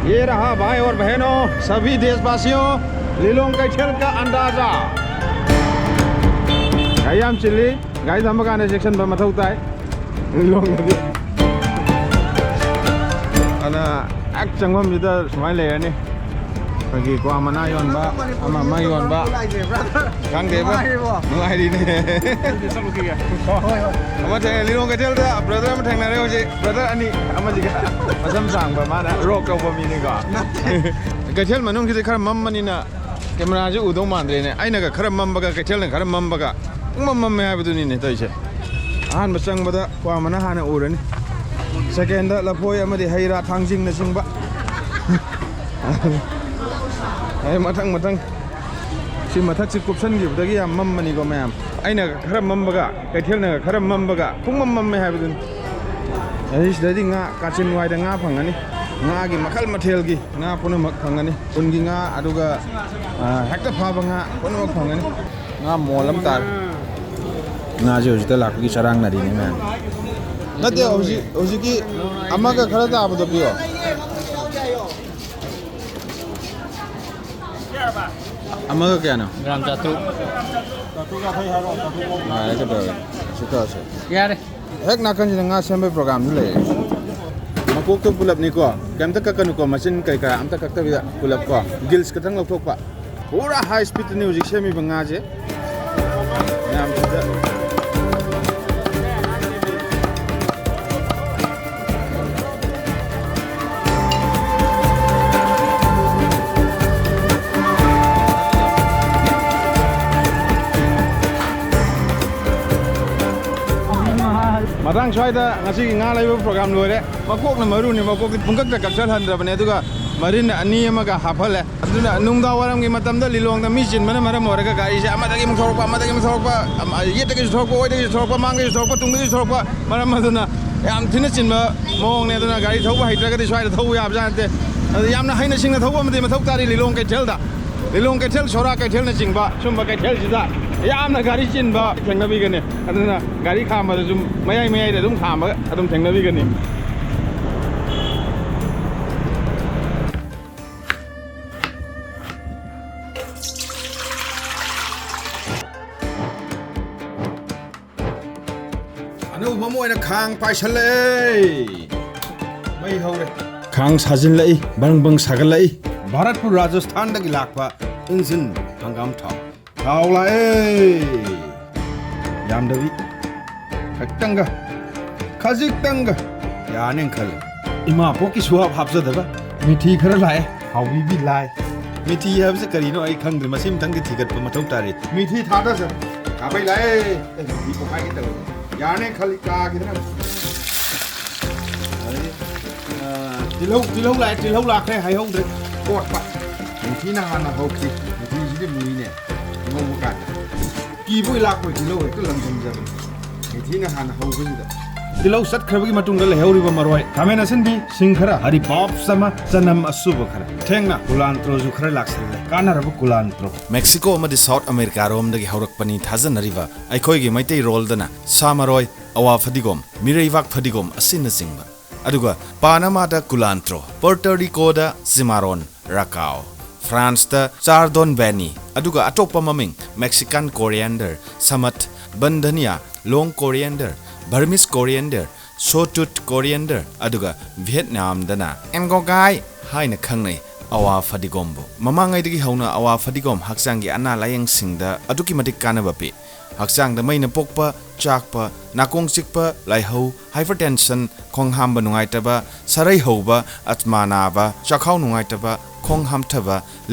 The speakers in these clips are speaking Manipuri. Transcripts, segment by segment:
ये रहा भाई और बहनों सभी देशवासियों लीलोंग कैथेल का अंदाजा गायम चिल्ली गाय धमकाने सेक्शन पर मथौता है लीलोंग नदी अना एक चंगम जिधर समाय ले रहे बगी को मना योनबा अमा योनबा 강대बा नुआई दी ने अमा थे लीलोंग कैथेल दा ब्रदर अमा थेंना रे होजे ब्रदर अनि अमा जिगा मसम सांगबा माना रोक तौबा मीनी को कैथेल मनुंग कि खरा मम्मनिना कैमरा जो उदों मांद्रे ने आइना का खरा मम्बगा कैथेल ने खरा मम्बगा मम्मे हाबदुनी ने तइसे आहान बचंगबदा को मना हाना उरनी सेकेंड लफोय अमदि हैरा थांजिंग न सिंगबा ay matang si mathak si kupsan gi budagi yam mammani ko mayam aina khara mambaga kaithel na khara mambaga pung mamme habudun ai sidadi nga kachin wai da nga phangani nga gi makhal mathel gi nga puna mak phangani ungi nga aduga hekta phaba nga puna mak phangani nga molam tar nga je ujita lak gi sarang na ri ni man nade oji ki amaga khara da abudo piyo amaga kya na gram jatu ka thai ha ro jatu ko na le ka sita se ya re hek na kan nga sembe program ni le makok to pulap ni ko kam ta ka ko machine kai ka am ta ka bi pulap ko gills ka thang lok thok pa pura high speed music semi banga je nam ta matang soida ngasi nga laiba program lore makok na maru ni makok pungkak da kapsal handra bane aduga marin ani amaga hafale aduna nungda waram gi matam da lilong da mission mana mara moraga gari se amada gi mthorpa yeta gi thorpa oida gi thorpa mang gi thorpa tung gi thorpa mara maduna yam thina chinba mong ne aduna gari thoba haitra ga di soida thobu yab jante adu yamna haina singna thoba amade mathok tari lilong kai thel da lilong kai thel sora kai thel na chingba sumba kai thel sida yamna gari chinba thengnabi gane aduna gari khama da zum mayai da dum khama adum thengnabi gane anu mamoy na khang paisale mai hore khang sajin lai bang sagal lai bharatpur rajasthan da gi lakpa injin hangam thaw Kaula Yamdavi Kaktanga Kazitanga Yanin Kal Ima Poki Swap Hapsada Miti Karalai How we be lie Miti has a carino I can't the Masim Tangi ticket from Matotari Miti Tadas Kabai Yanin Kalika Tilo like Tilo Lake I hold it Tina Hana Hoki Miti Mine Kibu ilak ko tilo ko lang jam ithina han ho gida tilo sat khrabagi matung le heuri ba marwai kamena sendi singkhara hari pop sama sanam asuba khara thengna kulantro ju khara laksal kana rabu kulantro Mexico ma di South America rom dagi haurak pani thajan riva ai khoi gi maitai rol dana samaroi awa fadigom mireivak fadigom asin singba aduga Panama da kulantro Puerto Rico da cimarron rakao France da Chardon Bani aduga atopa maming Mexican coriander samat bandhania long coriander Burmese coriander sawtooth coriander aduga Vietnam dana engogai haina khangnai awa fadigombo mamangai dagi hauna awa fadigom haksangi ana layang singda aduki matik kanaba pe haksang da maina pokpa chakpa nakong chikpa laihau hypertension khonghamba nungaitaba sarai hoba atmanaba chakhau nungaitaba khongham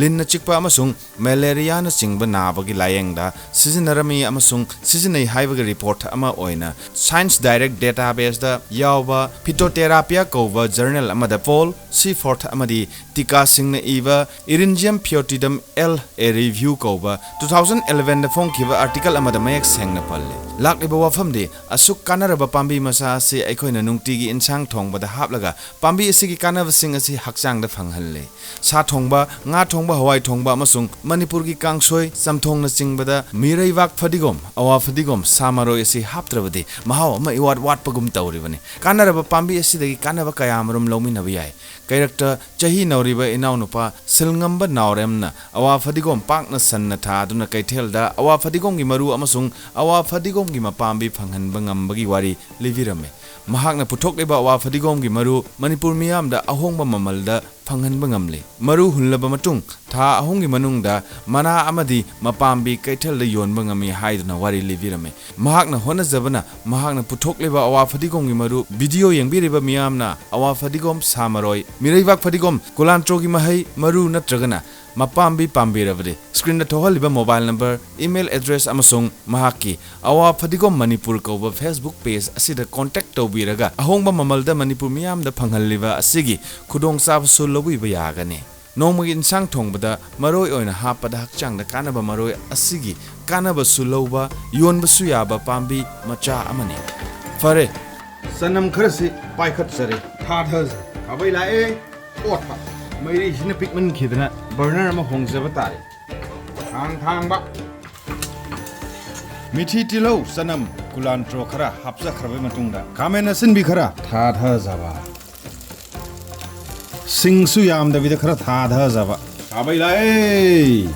linna chikpa amasung malaria na chingba nabagi layengda sizinarami amasung sizinai haibaga report ama oina science direct database da yawba phytotherapy kova journal amada poll c4 amadi tika singna iba Iringium putidum L a review kova 2011 da phongkiba article amada mayak sengna palle lakliba wafamdi asuk kanaraba pambi masa se aikoina nungtigi insang thongbada haplaga pambi asigi kanava sing asi hakchang da phanghalle sa thongba hawai thongba amasung Manipur gi kangsoi samthong na chingbada mireibak fadigom awa fadigom samaroi asi haptrabadi mahaw ama iwat wat pagum tawribani kanaraba pambi asidagi kanaba kayamarum lawminabi yai Character chahi nauriba inaw nupa silngamba nauremna awa fadigom pakna sanna tha aduna kaithelda awa fadigom gi maru amasung awa fadigom gi mapambi phanghanba ngambagi wari livirame mahakna puthokliba awa fadigom gi maru Manipur miyamda ahongba mamalda phanghanba ngamle maru hunlaba matung tha ahonggi manungda mana amadi mapambi kaithelda yonba ngami haiduna wari livirame mahakna honajabana mahakna puthokliba awa fadigom gi maru video yengbiriba miyamna awa fadigom samaroi mireibak fadigom Culantro gi mahai maru natragana mapambi pambirabade screen da thohaliba mobile number email address amasung mahaki awa fadigom Manipur koba Facebook page asida contact tawbiraga ahongba mamalda Manipur miyamda phanghalliba asigi khudong sabsu lobiba yagani nongmagi insang thongbada maroi oina hapada hakchangda kanaba maroi asigi kanaba sulauba yonba suyaba pambi macha amani fare sanam kharasi paikhat sare thadhaz abai lae otha mairi hina pikman khidna burner ama hongjaba tare thang ba mithi tilo sanam Culantro khara hapsa kharabai matungda kamena sinbi khara thadhazaba Singsu yam da vida khara thadhazaba abai lae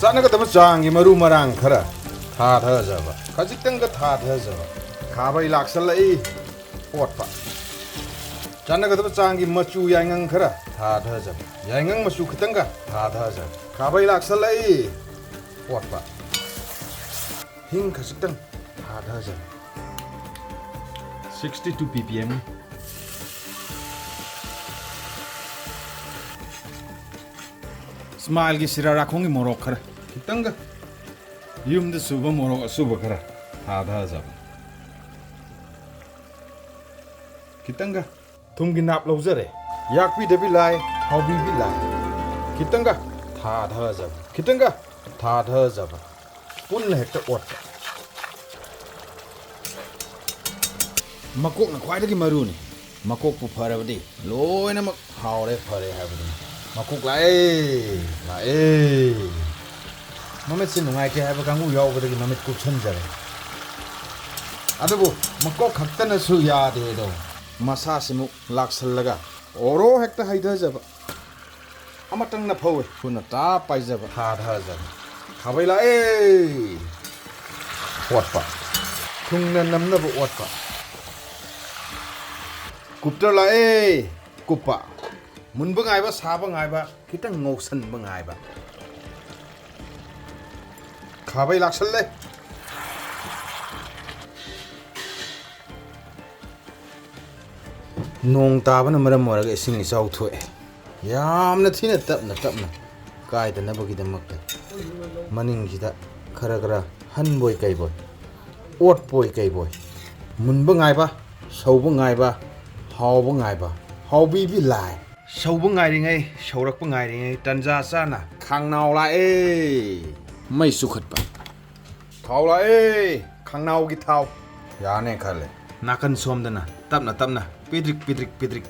Sanaga dama changi maru marang khara thadhazaba khajitanga thadhazaba khabai laksalai otpa Chanaga dama changi machu yangang khara thadhazaba yangang machu khitanga thadhazaba khabai laksalai otpa hing khajitang thadhazaba 62 ppm Smile gi sira rakhongi morok khara kitanga yumda suba morok suba khara thadhazaba kitanga thumgi nap lawjare yakpi debi lai haubi bi lai kitanga thadhazaba punna hekta ot makok na khwaidagi maruni makok pu pharabadi loina mak haure phare habadi makok lae mamet sin nungai ke haba kangu yawbadagi mamet kupsan jare adubu makok khaktana su yade do masa simu laksallaga oro hekta haidhajaba amatang na phawe khuna ta paijaba thadhajaba khabai lae otpa khungna namnaba otpa Kupter lae kupa munba ngaiba saba ngaiba kitang ngoksan ba ngaiba khabai laksalle nong tabana maram moraga ising isau thoe yamna thina tapna kaidana bagidamaka maning sida khara han boy kai boy ot boy kai boy munba ngaiba sauba ngaiba hauba ngaiba haubi bi lai sauba ngairingai saurakpa ngairingai tanja chana khangnau lae mai sukhatpa thau lae khangnau gi thau yane khale nakan somdana tapna pidrik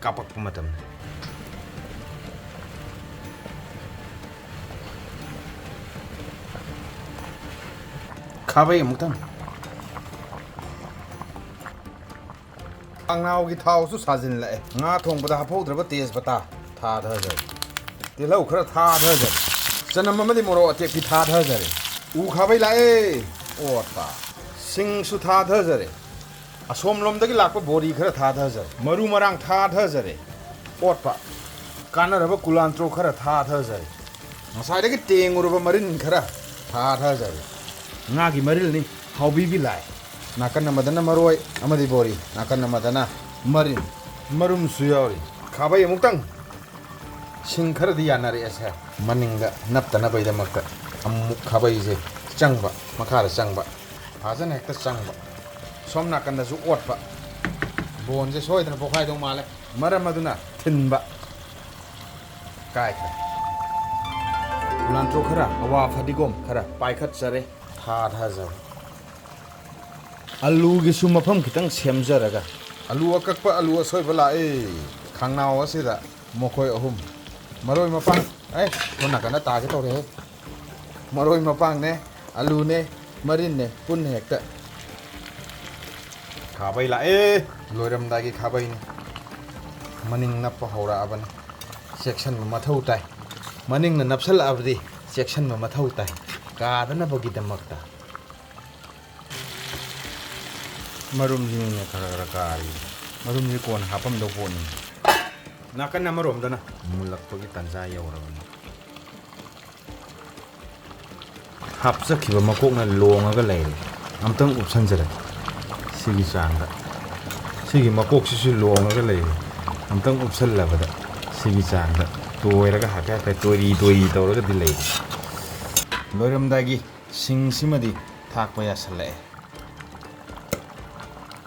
kapak pematam khabai amutang Khangnau gi thau su sajin lae nga thongbada hapaudraba tejpata thadhajare tilau khara thadhajare chanam amadi moro atepi thadhajare u khabai lae ota sing su thadhajare asom lomdagi lakpa bori khara thadhajare maru marang thadhajare otpa kanaraba Culantro khara thadhajare ngasaidagi tenguruba marin khara thadhajare nga gi maril ni haubi bi lai nakan namadana maroi amadi bori nakan namadana marin marum suyori khabai amutang sing khara di yanare asa maninga naptana baida makta amuk khabai je changba makhara changba phajana hekta changba som nakan da su otpa bon je soidana bokhai dong male maram aduna thinba kai kha Culantro khara awa fadigom khara paikhat sare thadhajar alu gi sumafam kitang semjaraga ALu akakpa ALu asoi bala khangnao asida mokhoi ahum maroi mapang thona kana ta ke tore maroi mapang ne ALu ne marin ne pun hekta khabai la loiram da gi khabai ne maning nap hora aban section ma mathau tai maning na napsal abdi section ma mathau tai ka dana bogi damakta marum ji ne khara kari marum ji kon hapam do pon nakan na marum dana mulak pogi tanja yaurabani hapsa khiba makok na longa ga lei amtang option jare sigi changda sigi makok si longa ga lei amtang option labada sigi changda toiraga haka ka tori tawraga di lei loiram dagi sing simadi thakpa ya sale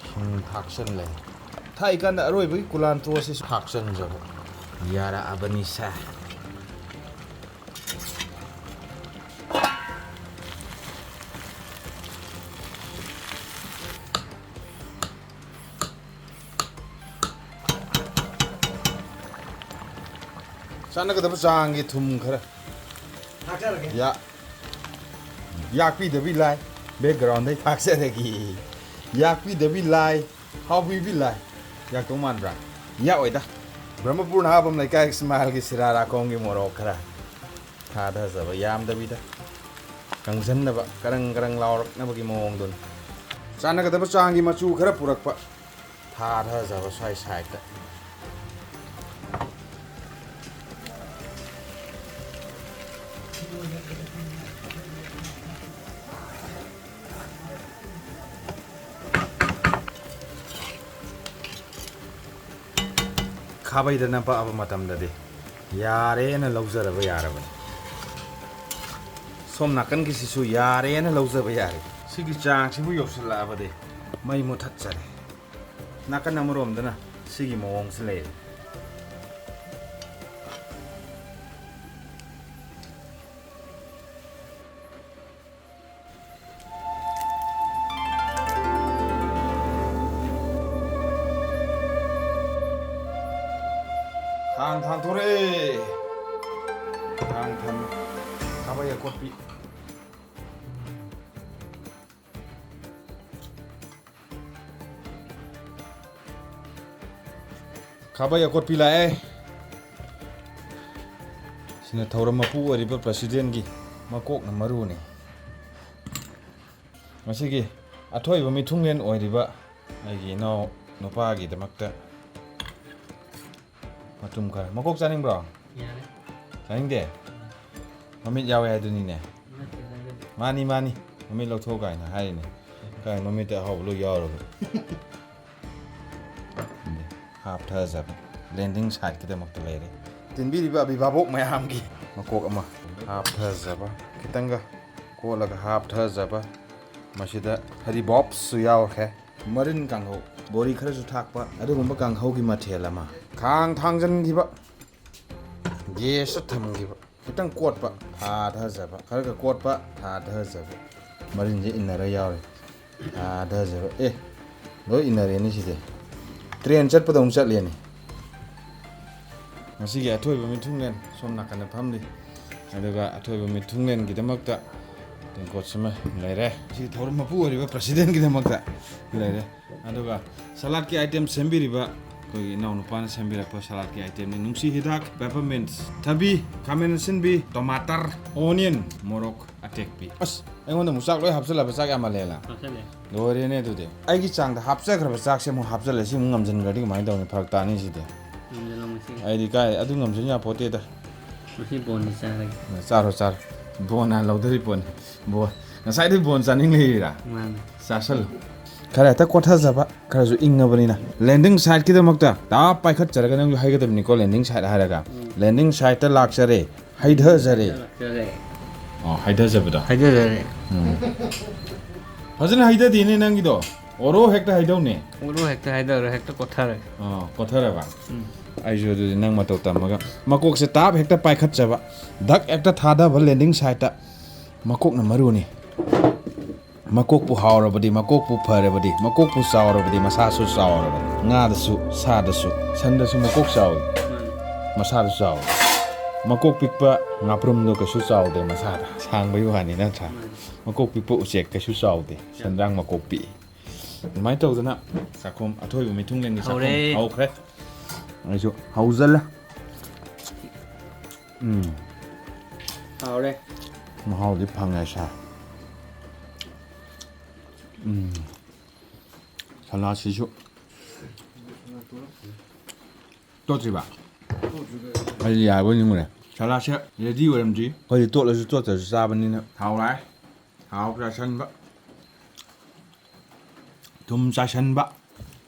sing thaksan lei thai kan da aroi bagi culantro si thaksan jabo yara abani sa sana kadaba changi thum khara yakpi dabi lai background dai thakse regi yakpi dabi lai hobby bi lai yak to man bra ya oida brahmapur na bam lai kai smile gi sirara kong gi moro khara tha da za ba yam dabi da kangjan na ba karang laur na ba gi mong dun sana kadaba changi machu khara purak pa tha da za ba sai sai ta khabai dana pa aba matam da de yare na lauzara ba yara ba som nakan gi sisu yare na lauzara ba yare sigi chang sibu yosla ba de mai mu that chare nakan namurom dana sigi mawong sle thang thore thang tham kabaya kopi kabaya kopi la sina thauram mapu ariba president gi makok na maru ni masigi athoi ba mithungen oiriba aigi no nopa gi damakta matum khara makok chaning bro chaning de mamit yawe aduni ne mani mamit lo tho kai na hai ne kai mamit ta hob lo yaw ro half tha zap landing side ki damak ta lere tin bi ba bi babok mayam gi makok ama half tha zaba kitanga ko laga half tha zaba masida hari box su yaw khe marin kanghou bori khara su thakpa adugumba kanghou gi mathel ama khang thangjan gi ba ge sa tham gi ba kitang kot pa tha tha zaba khara ka kot pa tha tha zaba marin je inara yaw tha tha zaba loi inare ni side train chat pa dong chat le ni ngasi gi athoi ba mi thunglen som nakana phamli aduga athoi ba mi thunglen gi damakta ten kot sama lere si thorum mapu ariba president gi damakta lere aduga salad ki item sembiriba koi naw no pan sembira pa salad ki item ni nungsi hidak peppermint thabi kamen sinbi tomato onion morok atek pi as aingon da musak loi hapsala ba sak amalela lore ne du de ai gi chang da hapsa khra ba sak se mo hapsala si ngam jan gadi mai daw ni phak ta ni si de ai di kai adu ngam jan ya pote da masi bon ni sa lagi char bon na laudari pon bo na sai di bon chaning le ra sasal khara ta kotha jaba khara ju inga bani na landing side ki damakta ta paikhat charaga nang hai ga dabni ko landing side haraga landing side ta laksare haidha jare haidha jabda fazana haidha dine nang gi do oro hekta haidau ne oro hekta kotha re kotha ra ba ai jo du nang ma to tamaga makok se tap hekta paikhat jaba dak ekta thada ba landing side ta makok na maru ni makokpu haurabadi makokpu pharabadi makokpu saurabadi masasu saurabadi ngadasu sadasu sandasu makok sawi masada sawi makok pikpa ngaprumdo kasu saude masada sangbai wani na cha makok pikpa uchek kasu saude sandang makok pi mai tawdana sakom athoi bu mitung leng ni sakom au khre aisu hauzala Hào đây. mahau di phangai sa salad sisu to chi ba ai ya bo ni mo le salad se ready wa ram ji hoi to la su to ta sa ban ni na hao lai hao ra san ba tum sa san ba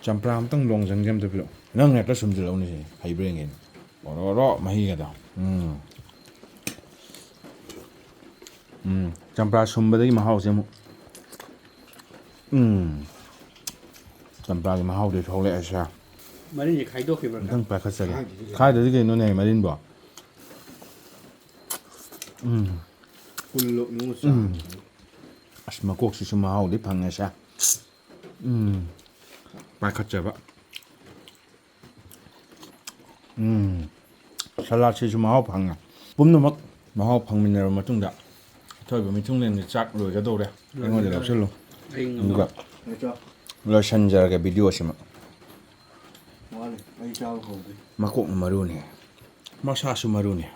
champram tang long jang jam te plo nang ne ta sum ji lo ni si hai breng in ro ma hi ga da champra sumba dai mahau se mu champra gi mahau de thole asa Marin gì khai đốt thì bằng. tang pa kha sa ge khai de ge no ne marin bo Kullo nu sa. as ma kok si su mahau de phang asa pa kha cha ba salad si su mahau phang pum no mak mahau phang min ner ma tung da thôi bởi mình chung lên thì chắc rồi cái đồ đây anh ngồi để đọc xem luôn Anh đúng rồi sân giờ cái video xem ạ mà cũng maroon này massage maroon này